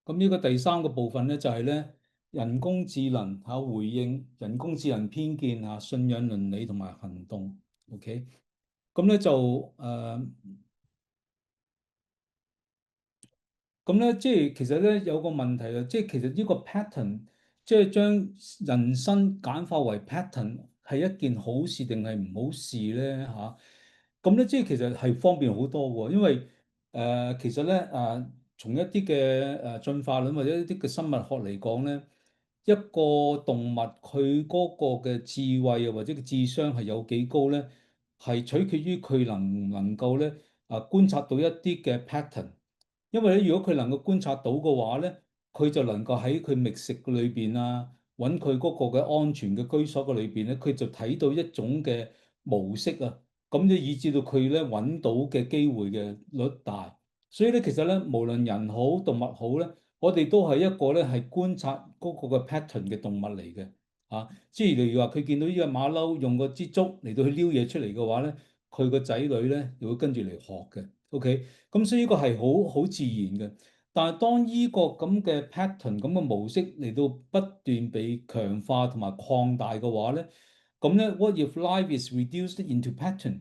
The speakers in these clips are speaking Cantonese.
咁呢個第三個部分咧就係咧人工智能回應人工智能偏見信仰倫理同埋行動。OK，咁咧就咁咧，即係其實咧有個問題啊，即係其實呢個 pattern，即係將人生簡化為 pattern 係一件好事定係唔好事咧嚇？咁咧即係其實係方便好多喎，因為其實咧從一啲嘅進化論或者一啲嘅生物學嚟講咧，一個動物佢嗰個嘅智慧或者個智商係有幾高咧，係取決於佢能唔能夠咧觀察到一啲嘅 pattern。因為咧，如果佢能夠觀察到嘅話咧，佢就能夠喺佢覓食嘅裏邊揾佢嗰個嘅安全嘅居所嘅裏邊咧，佢就睇到一種嘅模式咁就以致到佢咧揾到嘅機會嘅率大。所以咧，其實咧，無論人好動物好咧，我哋都係一個咧係觀察嗰個嘅 pattern 嘅動物嚟嘅即係例如話，佢見到呢個馬騮用個支竹嚟到去撩嘢出嚟嘅話咧，佢個仔女咧就會跟住嚟學嘅。OK。咁所以呢個係好自然嘅，但係當呢個咁嘅 pattern 咁嘅模式嚟到不斷被強化同埋擴大嘅話咧，咁咧 what if life is reduced into pattern？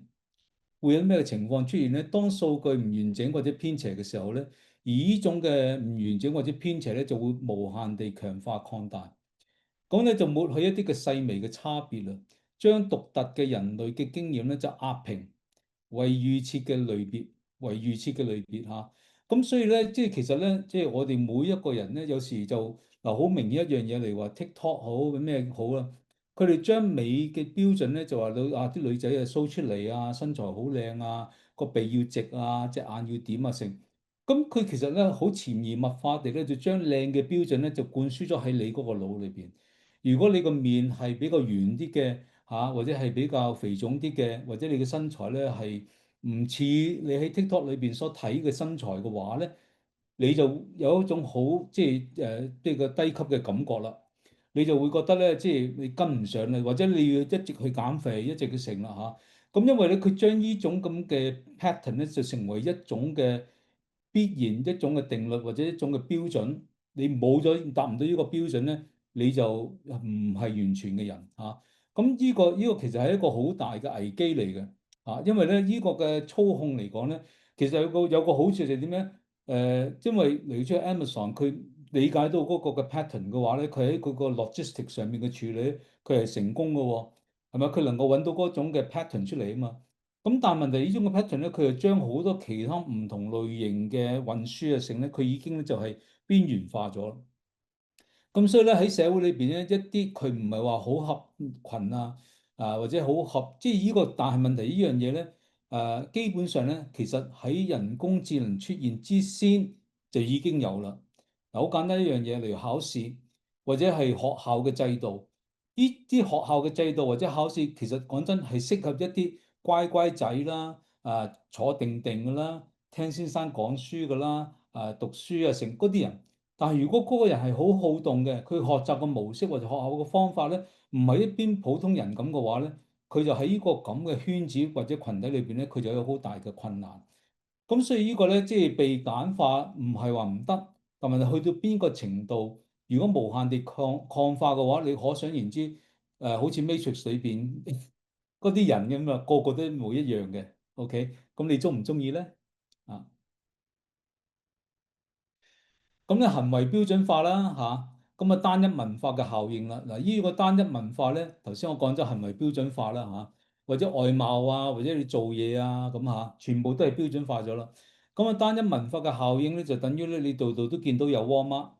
會有咩嘅情況出現咧？當數據唔完整或者偏斜嘅時候咧，而呢種嘅唔完整或者偏斜咧就會無限地強化擴大，咁咧就抹去一啲嘅細微嘅差別啦，將獨特嘅人類嘅經驗咧就壓平。為預設嘅類別，為預設嘅類別嚇。咁所以咧，即係其實咧，即係我哋每一個人咧，有時就好明顯一樣嘢嚟話 TikTok 好咩好啦。佢哋將美嘅標準咧就話到啲女仔show 出嚟身材好靚個鼻要直隻眼要點成。咁佢其實咧好潛移默化地咧就將靚嘅標準咧就灌輸咗喺你嗰個腦裏邊。如果你個面係比較圓啲嘅，或者係比較肥腫啲嘅，或者你嘅身材咧係唔似你喺 TikTok 裏邊所睇嘅身材嘅話咧，你就有一種好即係個低級嘅感覺啦。你就會覺得咧，即係你跟唔上啦，或者你要一直去減肥，一直去成啦咁因為咧，佢將呢種咁嘅 pattern 咧，就成為一種嘅必然，一種嘅定律或者一種嘅標準。你冇咗達唔到呢個標準咧，你就唔係完全嘅人咁呢個其實係一個好大嘅危機嚟嘅因為咧呢個嘅操控嚟講咧，其實有個好處就係點咧？因為例如出 Amazon，佢理解到嗰個嘅 pattern 嘅話咧，佢喺佢個 logistic 上面嘅處理，佢係成功嘅喎，係咪？佢能夠揾到嗰種嘅 pattern 出嚟啊嘛。咁但係問題呢種嘅 pattern 咧，佢就將好多其他唔同類型嘅運輸性咧，佢已經咧就係邊緣化咗。咁所以咧喺社會裏邊咧，一啲佢唔係話好合群或者好合，即係呢個，但係問題呢樣嘢咧，基本上咧，其實喺人工智能出現之先就已經有啦。嗱，好簡單一樣嘢，例如考試或者係學校嘅制度，呢啲學校嘅制度或者考試，其實講真係適合一啲乖乖仔啦，坐定定㗎啦，聽先生講書㗎啦，讀書成嗰啲人。但係如果嗰個人係好好動嘅，佢學習嘅模式或者學校嘅方法咧，唔係一邊普通人咁嘅話咧，佢就喺呢個咁嘅圈子或者群體裏邊咧，佢就有好大嘅困難。咁所以個呢個咧，即係被簡化，唔係話唔得，但係去到邊個程度，如果無限地擴化嘅話，你可想而知，好似 Matrix 裏邊嗰啲人咁啊，個個都冇一樣嘅。OK，咁你中唔中意咧？啊？咁咧行為標準化啦咁啊單一文化嘅效應啦。嗱，呢個單一文化咧，頭先我講咗行為標準化啦或者外貌或者你做嘢咁全部都係標準化咗啦。咁啊單一文化嘅效應咧，就等於咧你度度都見到有 Walmart，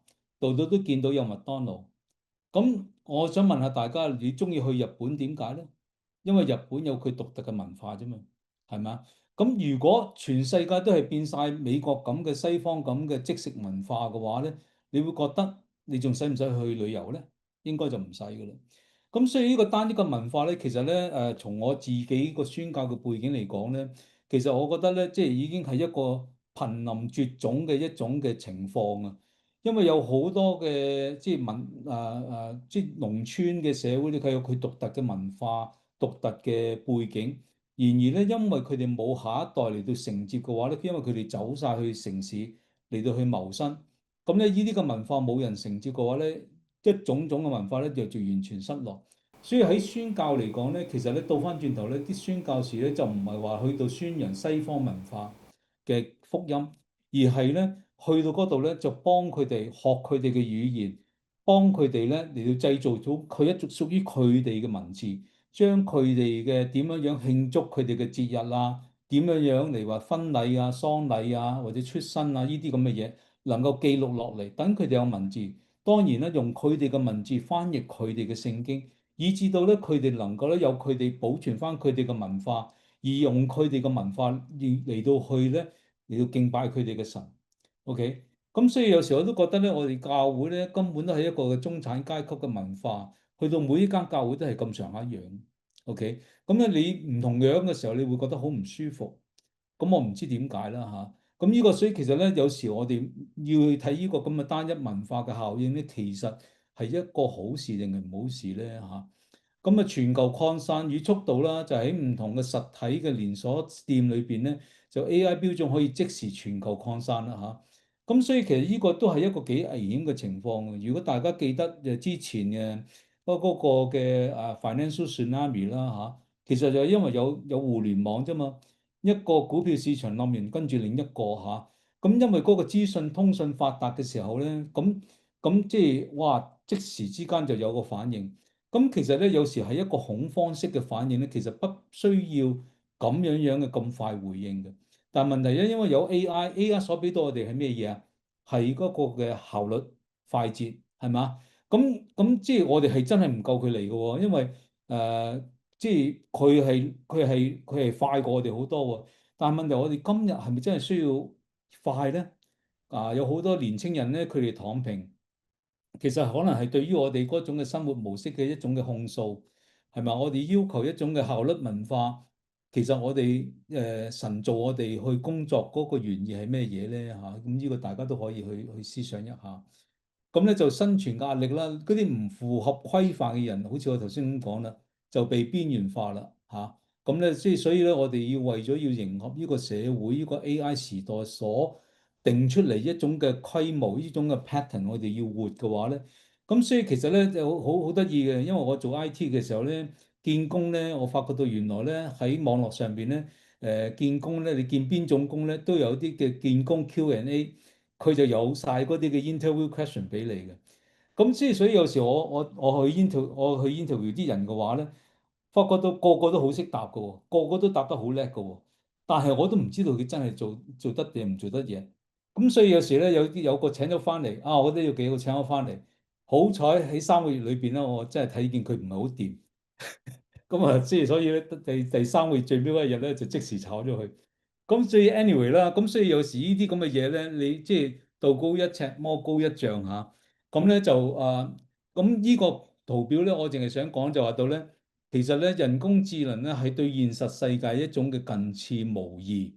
度度都見到有麥當勞。咁我想問下大家，你中意去日本點解咧？因為日本有佢獨特嘅文化啫嘛，係咪？咁如果全世界都係變晒美國咁嘅西方咁嘅即食文化嘅話咧，你會覺得你仲使唔使去旅遊咧？應該就唔使噶啦。咁所以呢個單一嘅文化咧，其實咧從我自己個宣教嘅背景嚟講咧，其實我覺得咧，即係已經係一個瀕臨絕種嘅一種嘅情況啊。因為有好多嘅即係即係農村嘅社會咧，佢有佢獨特嘅文化、獨特嘅背景。然而咧，因為佢哋冇下一代嚟到承接嘅話咧，因為佢哋走晒去城市嚟到去謀生，咁咧呢啲嘅文化冇人承接嘅話咧，一種種嘅文化咧就完全失落。所以喺宣教嚟講咧，其實咧倒翻轉頭咧，啲宣教士咧就唔係話去到宣揚西方文化嘅福音，而係咧去到嗰度咧就幫佢哋學佢哋嘅語言，幫佢哋咧嚟到製造咗佢一種屬於佢哋嘅文字，將佢哋嘅點樣樣慶祝佢哋嘅節日啊，點樣樣嚟話婚禮啊、喪禮啊或者出生啊呢啲咁嘅嘢，能夠記錄落嚟，等佢哋有文字。當然咧，用佢哋嘅文字翻譯佢哋嘅聖經，以至到咧佢哋能夠咧有佢哋保存翻佢哋嘅文化，而用佢哋嘅文化嚟到去咧嚟到敬拜佢哋嘅神。OK，咁所以有時我都覺得咧，我哋教會咧根本都係一個中產階級嘅文化，去到每一間教會都係咁上下樣。OK，咁咧你唔同樣嘅時候，你會覺得好唔舒服。咁我唔知點解啦嚇。咁呢個所以其實咧，有時我哋要去睇呢個咁嘅單一文化嘅效應咧，其實係一個好事定係唔好事咧嚇。咁啊，全球擴散與速度啦，就喺唔同嘅實體嘅連鎖店裏邊咧，就 AI 標準可以即時全球擴散啦嚇。咁所以其實呢個都係一個幾危險嘅情況。如果大家記得之前嘅嗰個嘅financial tsunami 啦嚇，其實就係因為有互聯網啫嘛，一個股票市場冧完跟住另一個嚇。咁因為嗰個資訊通訊發達嘅時候咧，咁即係哇，即時之間就有個反應。咁其實咧，有時係一個恐慌式嘅反應咧，其實不需要咁樣嘅咁快回應嘅。但係問題咧，因為有 AI，AI 所俾到我哋係咩嘢啊？係嗰個嘅效率、快捷，係嘛？咁即係我哋係真係唔夠佢嚟嘅喎，因為即係佢係快過我哋好多喎。但係問題，我哋今日係咪真係需要快咧？有好多年青人咧，佢哋躺平。其實可能係對於我哋嗰種嘅生活模式嘅一種嘅控訴，係咪？我哋要求一種嘅效率文化，其實我哋神造我哋去工作嗰個原意係咩嘢咧嚇？咁呢個大家都可以去思想一下。咁咧就生存壓力啦，嗰啲唔符合規範嘅人，好似我頭先咁講啦，就被邊緣化啦嚇。咁咧即係所以咧，我哋要為咗要迎合呢個社會呢個 AI 時代所定出嚟一種嘅規模，呢種嘅 pattern，我哋要活嘅話咧，咁所以其實咧就好得意嘅，因為我做 IT 嘅時候咧，見工咧，我發覺到原來咧喺網絡上邊咧，見工咧，你見邊種工咧都有啲嘅見工 Q&A，佢就有晒嗰啲嘅 interview question 俾你嘅。咁所以有時我去 interview 啲人嘅話咧，發覺到個個都好識答嘅喎，個個都答得好叻嘅喎，但係我都唔知道佢真係做得定唔做得嘢。咁所以有時咧有個請咗翻嚟啊，我都要幾個請咗翻嚟。好彩喺3個月裏邊咧，我真係睇見佢唔係好掂。咁啊，即係所以咧，第3個月最尾一日咧，就即時炒咗佢。咁所以 anyway 啦，咁所以有時呢啲咁嘅嘢咧，你即係道高一尺，魔高一丈嚇。咁咧就咁呢個圖表咧，我淨係想講就話到咧，其實咧人工智能咧係對現實世界一種嘅近似模擬。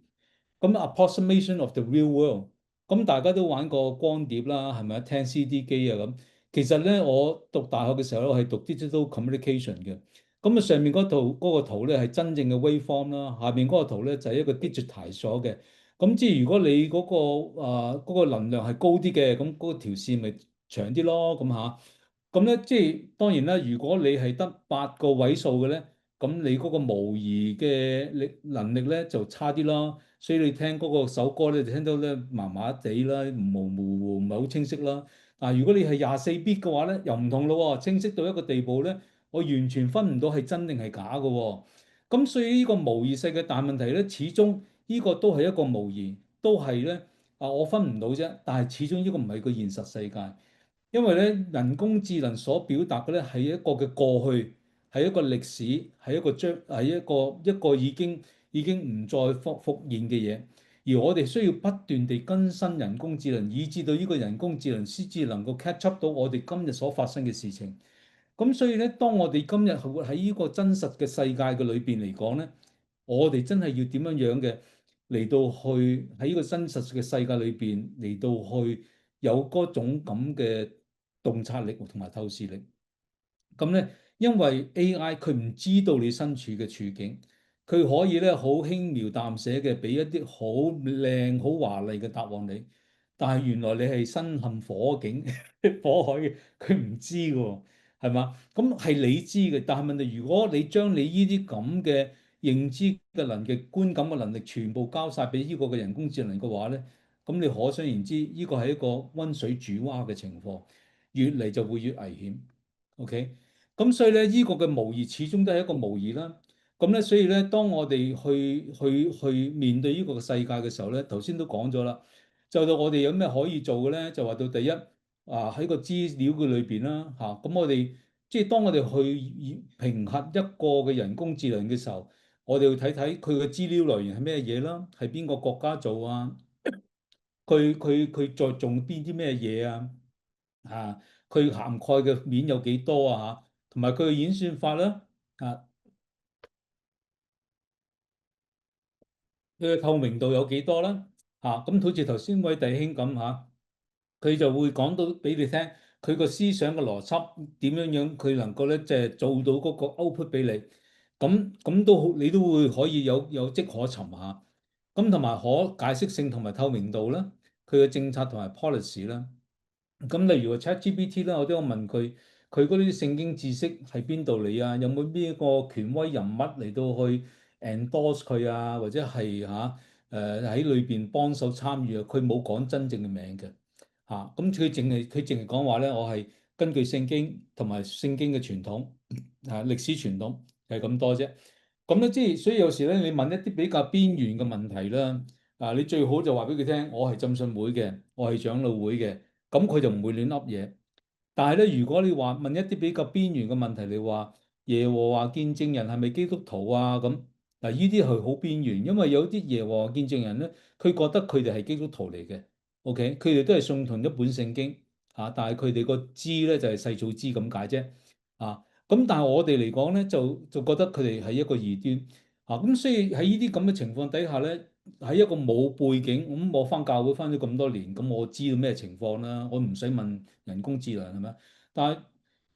咁 approximation of the real world，咁大家都玩過光碟啦，係咪啊？聽 CD 機啊咁。其實咧，我讀大學嘅時候咧，我係讀 digital communication 嘅。咁啊，上面嗰個圖咧係真正嘅 waveform 啦，下邊嗰個圖咧就係一個 digitize 咗嘅。咁即係如果你嗰個能量係高啲嘅，咁嗰條線咪長啲咯，咁嚇。咁咧，即係當然啦。如果你係得8個位數嘅咧，咁你嗰個模擬嘅能力咧就差啲啦。所以你聽嗰個首歌咧，就聽到咧麻麻地啦，模模糊糊，唔係好清晰啦。但係如果你係24bit 嘅話咧，又唔同咯喎，清晰到一個地步咧，我完全分唔到係真定係假嘅喎。咁所以呢個模擬世界大問題咧，始終呢個都係一個模擬，都係咧我分唔到啫。但係始終呢個唔係個現實世界。因為咧人工智能所表達嘅咧係一個嘅過去，係一個歷史，係一個係一個已經唔再復現嘅嘢。而我哋需要不斷地更新人工智能，以至到呢個人工智能先至能夠 catch up 到我哋今日所發生嘅事情。咁所以咧，當我哋今日活喺呢個真實嘅世界嘅裏邊嚟講咧，我哋真係要點樣樣嘅嚟到去喺呢個真實嘅世界裏邊嚟到去有嗰種咁嘅洞察力同埋透視力。咁咧，因為 AI 佢唔知道你身處嘅處境，佢可以咧好輕描淡寫嘅俾一啲好靚、好華麗嘅答案你。但係原來你係身陷火境火海嘅，佢唔知嘅喎，係嘛？咁係你知嘅，但係問題，如果你將你呢啲咁嘅認知嘅能力、觀感嘅能力全部交晒俾呢個嘅人工智能嘅話咧，咁你可想而知，呢個係一個溫水煮蛙嘅情況，越嚟就會越危險。OK，咁所以咧，呢個嘅模擬始終都係一個模擬啦。咁咧，所以咧，當我哋去面對呢個世界嘅時候咧，頭先都講咗啦。就到我哋有咩可以做嘅咧，就話到第一喺個資料嘅裏邊啦嚇，咁我哋即係當我哋去評核一個嘅人工智能嘅時候，我哋要睇睇佢嘅資料來源係咩嘢啦，係邊個國家做啊？佢着重邊啲咩嘢啊？啊，佢涵蓋嘅面有幾多啊？嚇，同埋佢嘅演算法啦，啊，佢嘅透明度有幾多啦？嚇，咁好似頭先位弟兄咁嚇。佢就會講到俾你聽，佢個思想嘅邏輯點樣樣，佢能夠咧即係做到嗰個 output 俾你，咁都好，你都會可以有跡可尋下。咁同埋可解釋性同埋透明度啦，佢嘅政策同埋 policy 啦。咁例如話 ChatGPT 啦，我都有問佢，佢嗰啲聖經知識喺邊度嚟啊？有冇邊一個權威人物嚟到去 endorse 佢啊？或者係喺裏邊幫手參與啊？佢冇講真正嘅名嘅。咁佢淨係講話咧，我係根據聖經同埋聖經嘅傳統歷史傳統係咁多啫。咁咧即係所以有時咧，你問一啲比較邊緣嘅問題啦，你最好就話俾佢聽，我係浸信會嘅，我係長老會嘅，咁佢就唔會亂噏嘢。但係咧，如果你話問一啲比較邊緣嘅問題，你話耶和華見證人係咪基督徒啊？咁嗱，呢啲係好邊緣，因為有啲耶和華見證人咧，佢覺得佢哋係基督徒嚟嘅。OK，佢哋都係信同一本聖經但係佢哋個知咧就係細草知咁解啫。咁但係我哋嚟講咧，就覺得佢哋係一個異端。咁所以喺呢啲咁嘅情況底下咧，喺一個冇背景，咁我翻教會翻咗咁多年，咁我知道咩情況啦，我唔使問人工智能係咪？但係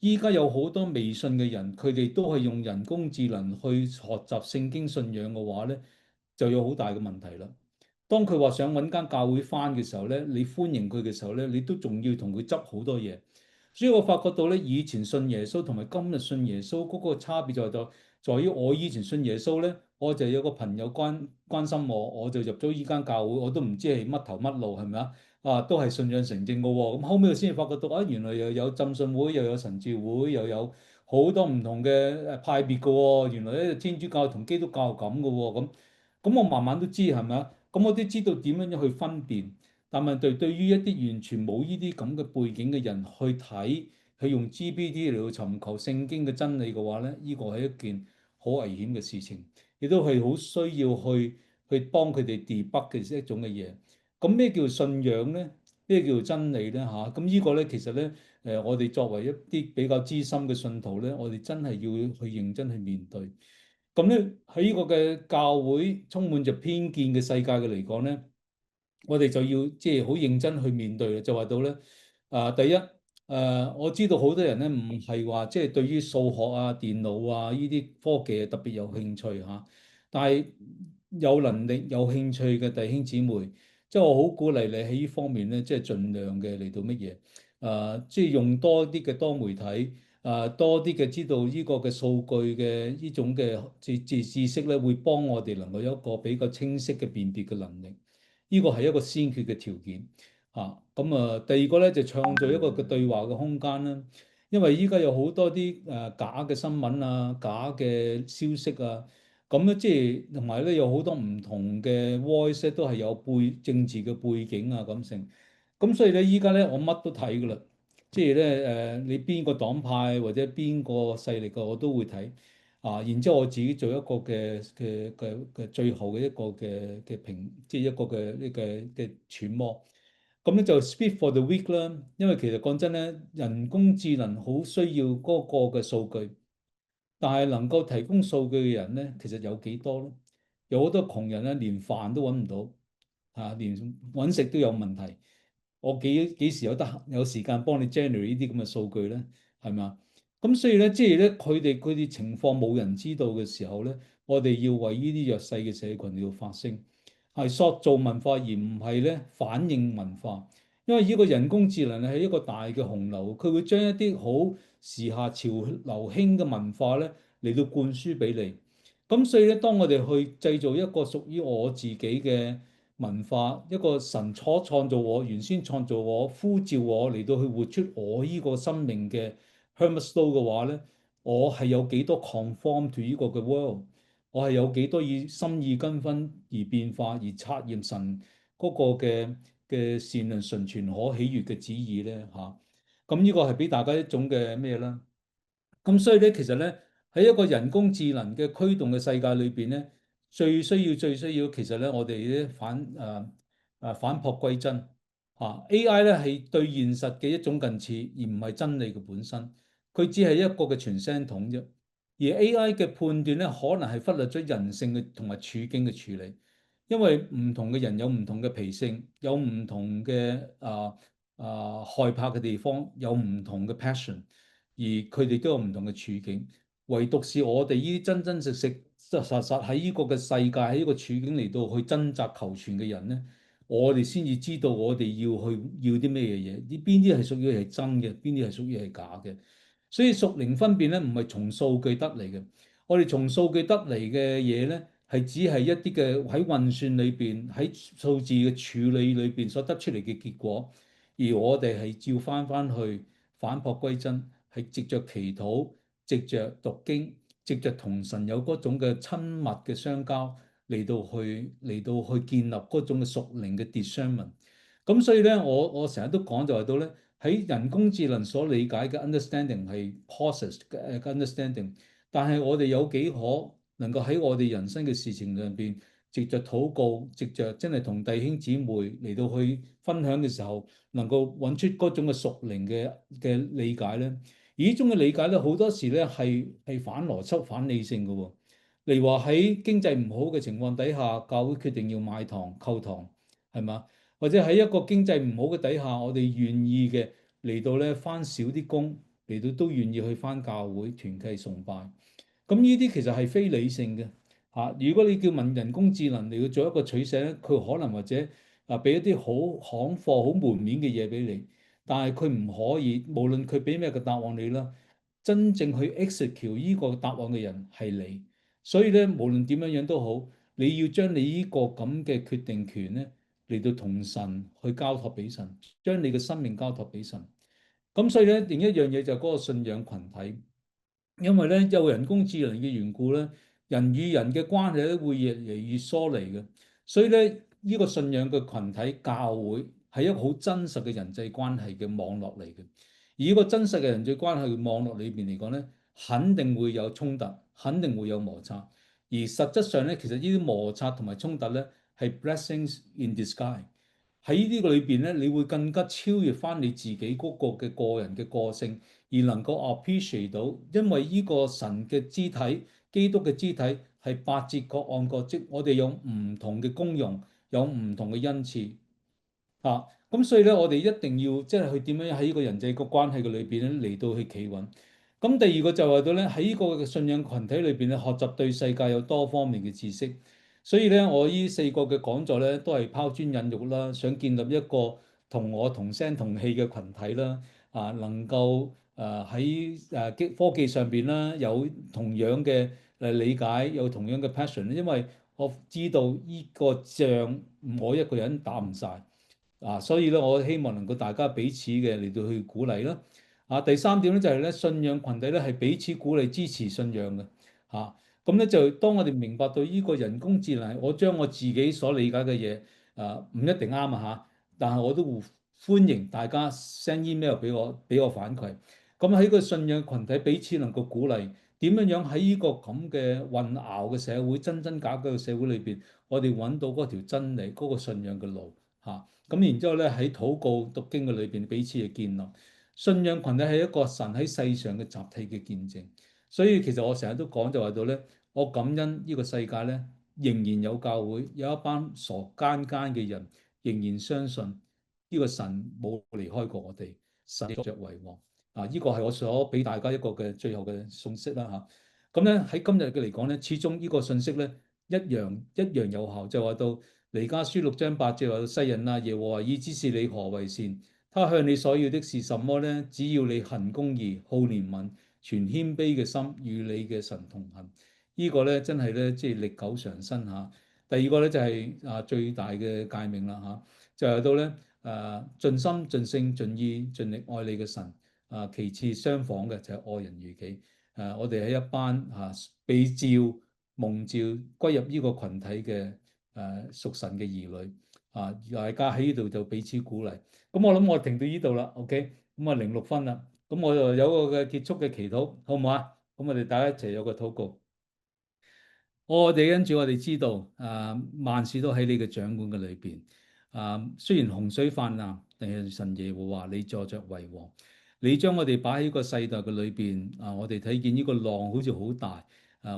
依家有好多未信嘅人，佢哋都係用人工智能去學習聖經信仰嘅話咧，就有好大嘅問題啦。當佢話想揾間教會翻嘅時候咧，你歡迎佢嘅時候咧，你都仲要同佢執好多嘢。所以我發覺到咧，以前信耶穌同埋今日信耶穌嗰個差別在於我以前信耶穌咧，我就有個朋友關心我，我就入咗依間教會，我都唔知係乜頭乜路係咪啊？都係信仰成正嘅喎。咁後尾我先至發覺到原來又有浸信會，又有神召會，又有好多唔同嘅派別嘅喎。原來咧天主教同基督教咁嘅喎。咁我慢慢都知係咪啊？咁我都知道點樣樣去分辨。但係對於一啲完全冇呢啲咁嘅背景嘅人去睇，去用 GPT 嚟到尋求聖經嘅真理嘅話咧，呢個係一件好危險嘅事情，亦都係好需要去幫佢哋 debug 嘅一種嘅嘢。咁咩叫信仰咧？咩叫真理咧？咁呢個咧其實咧，我哋作為一啲比較資深嘅信徒咧，我哋真係要去認真去面對。咁咧喺呢個嘅教會充滿着偏見嘅世界嘅嚟講咧，我哋就要即係好認真去面對嘅，就話到咧第一我知道好多人咧唔係話即係對於數學啊、電腦啊呢啲科技特別有興趣但係有能力、有興趣嘅弟兄姊妹，即係我好鼓勵你喺呢方面咧，即係盡量嘅嚟到乜嘢即係用多啲嘅多媒體。多啲嘅知道呢個嘅數據嘅呢種嘅知識咧，會幫我哋能夠有一個比較清晰嘅辨別嘅能力。呢個係一個先決嘅條件第二個咧就創造一個嘅對話嘅空間啦。因為依家有好多啲假嘅新聞啊、假嘅消息啊，咁咧即係同埋咧有好多唔同嘅 voice 都係有政治嘅背景啊咁成。咁所以咧依家咧我乜都睇噶啦。即係咧你邊個黨派或者邊個勢力嘅我都會睇然之後我自己做一個嘅最後嘅一個嘅評，即係一個嘅呢嘅揣摩。咁咧就 speak for the weak 啦，因為其實講真咧，人工智能好需要嗰個嘅數據，但係能夠提供數據嘅人咧，其實有幾多咧？有好多窮人咧，連飯都揾唔到連揾食都有問題。我幾時有時間幫你 generate 呢啲咁嘅數據咧？係嘛？咁所以咧，即係咧，佢哋情況冇人知道嘅時候咧，我哋要為呢啲弱勢嘅社群要發聲係塑造文化，而唔係咧反映文化。因為呢個人工智能係一個大嘅洪流，佢會將一啲好時下潮流興嘅文化咧嚟到灌輸俾你。咁所以咧，當我哋去製造一個屬於我自己嘅文化，一個神所創造我、原先創造我、呼召我嚟到去活出我呢個生命嘅 Hermesto 嘅話咧，我係有幾多 conform to 呢個嘅 world，我係有幾多以心意更分而變化而察驗神嗰個嘅善良純全可喜悅嘅旨意咧嚇。咁呢個係俾大家一種嘅咩啦？咁所以咧，其實咧喺一個人工智能嘅驅動嘅世界裏邊咧，最需要，其實咧我哋咧反璞歸真嚇。AI 咧係對現實嘅一種近似，而唔係真理嘅本身。佢只係一個嘅傳聲筒啫。而 AI 嘅判斷咧，可能係忽略咗人性嘅同埋處境嘅處理，因為唔同嘅人有唔同嘅脾性，有唔同嘅害怕嘅地方，有唔同嘅 passion。而佢哋都有唔同嘅處境，唯獨是我哋呢啲真真實實、實喺呢個嘅世界喺呢個處境嚟到去掙扎求存嘅人咧，我哋先至知道我哋要啲咩嘢，呢邊啲係屬於係真嘅，邊啲係屬於係假嘅。所以屬靈分辨咧，唔係從數據得嚟嘅，我哋從數據得嚟嘅嘢咧，係只係一啲嘅喺運算裏邊，喺數字嘅處理裏邊所得出嚟嘅結果，而我哋係照翻去返璞歸真。係藉着祈禱、藉着讀經、藉着同神有嗰種嘅親密嘅相交，嚟到去建立嗰種嘅屬靈嘅 discernment。咁所以咧，我成日都講就係到咧，喺人工智能所理解嘅 understanding 係 process 嘅 understanding，但係我哋有幾可能夠喺我哋人生嘅事情裏邊，藉着禱告，藉着真係同弟兄姊妹嚟到去分享嘅時候，能夠揾出嗰種嘅屬靈嘅理解咧。而呢種嘅理解咧，好多時咧係反邏輯、反理性嘅喎。例如話喺經濟唔好嘅情況底下，教會決定要買堂、購堂，係嘛？或者喺一個經濟唔好嘅底下，我哋願意嘅嚟到咧返少啲工，嚟到都願意去返教會團契崇拜。咁呢啲其實係非理性嘅嚇。如果你叫問人工智能嚟到做一個取捨咧，佢可能或者俾一啲好行貨、好門面嘅嘢俾你。但係佢唔可以，無論佢俾咩嘅答案你啦，真正去 execute 呢個答案嘅人係你。所以咧，無論點樣樣都好，你要將你呢個咁嘅決定權咧嚟到同神去交託俾神，將你嘅生命交託俾神。咁所以咧，另一樣嘢就係嗰個信仰群體。因為咧有人工智能嘅緣故咧，人與人嘅關係咧會越嚟越疏離嘅，所以咧呢個信仰嘅群體教會係一個好真實嘅人際關係嘅網絡嚟嘅。而呢個真實嘅人際關係嘅網絡裏邊嚟講咧，肯定會有衝突，肯定會有摩擦。而實質上咧，其實呢啲摩擦同埋衝突咧係 blessings in disguise。喺呢個裏邊咧，你會更加超越翻你自己嗰個嘅個人嘅個性。而能夠 appreciate 到，因為呢個神嘅肢體，基督嘅肢體係八節各按各職，我哋有唔同嘅功用，有唔同嘅恩賜啊。咁所以咧，我哋一定要即係去點樣喺呢個人際個關係嘅裏邊咧嚟到去企穩。咁第二個就係到咧喺呢個嘅信仰群體裏邊咧，學習對世界有多方面嘅知識。所以咧，我呢四個嘅講座咧都係拋磚引玉啦，想建立一個同我同聲同氣嘅群體啦。能夠喺科技上邊啦，有同樣嘅理解，有同樣嘅 passion。因為我知道呢個仗我一個人打唔晒。所以咧，我希望能夠大家彼此嘅嚟到去鼓勵啦。第三點咧就係咧，信仰群體咧係彼此鼓勵支持信仰嘅。咁咧就當我哋明白到呢個人工智能，我將我自己所理解嘅嘢唔一定啱但係我都歡迎大家 send email 俾我反饋。咁喺個信仰群體彼此能夠鼓勵，點樣樣喺呢個咁嘅混淆嘅社會、真真假假嘅社會裏邊，我哋揾到嗰條真理、嗰個信仰嘅路咁然之後咧喺禱告讀經嘅裏邊彼此嘅建立。信仰群體係一個神喺世上嘅集體嘅見證。所以其實我成日都講就話到咧，我感恩呢個世界咧仍然有教會，有一班傻更更嘅人仍然相信呢個神冇離開過我哋，神作着為王。呢個係我所俾大家一個嘅最後嘅信息啦咁咧喺今日嘅嚟講咧，始終呢個信息咧一樣有效，就話到彌迦書6章8節話：世人啊，耶和華已指示你何為善，他向你所要的是什麼呢？只要你行公義、好憐憫、存謙卑嘅心，與你嘅神同行。呢個咧真係咧，即係歷久常新嚇。第二個咧就係最大嘅誡命啦嚇，就係到咧盡心盡性盡意盡力愛你嘅神。其次相仿嘅就係愛人如己。我哋係一班被召蒙召歸入呢個群體嘅屬神嘅兒女。大家喺呢度就彼此鼓勵。咁我諗我停到呢度啦，OK。咁06分啦，咁我就有個嘅結束嘅祈禱，好唔好啊？咁我哋大家一齊有個禱告。我哋跟住我哋知道，萬事都喺你嘅掌管嘅裏邊。雖然洪水泛濫，但係神耶和華你坐着為王。你將我哋擺喺個世代嘅裏邊，我哋睇見呢個浪好似好大，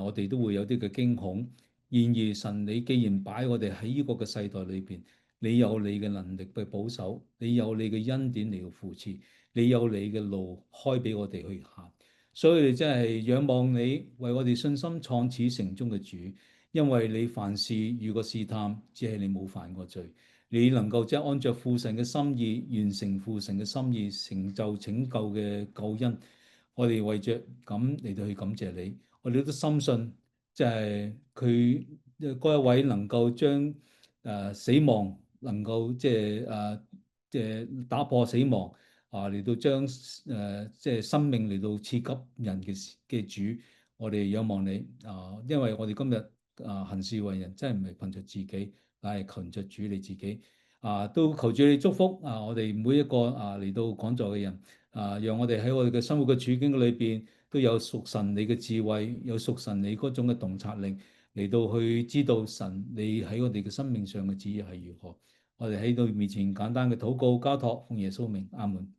我哋都會有啲嘅驚恐。然而神，你既然擺我哋喺呢個嘅世代裏邊，你有你嘅能力去保守，你有你嘅恩典嚟到扶持，你有你嘅路開俾我哋去行。所以真係仰望你為我哋信心創始成終嘅主，因為你凡事遇過試探，只係你冇犯過罪，你能夠即係按照父神嘅心意完成父神嘅心意，成就拯救嘅救恩。我哋為着咁嚟到去感謝你，我哋都深信即係佢嗰一位能夠將死亡能夠即係打破死亡。嚟到將即係生命嚟到賜給人嘅主，我哋仰望你因為我哋今日行事為人真係唔係憑着自己，但係憑着主你自己都求住你祝福我哋每一個嚟到講座嘅人讓我哋喺我哋嘅生活嘅處境裏邊都有屬神你嘅智慧，有屬神你嗰種嘅洞察力嚟到去知道神你喺我哋嘅生命上嘅旨意係如何。我哋喺到面前簡單嘅禱告交託，奉耶穌名，阿門。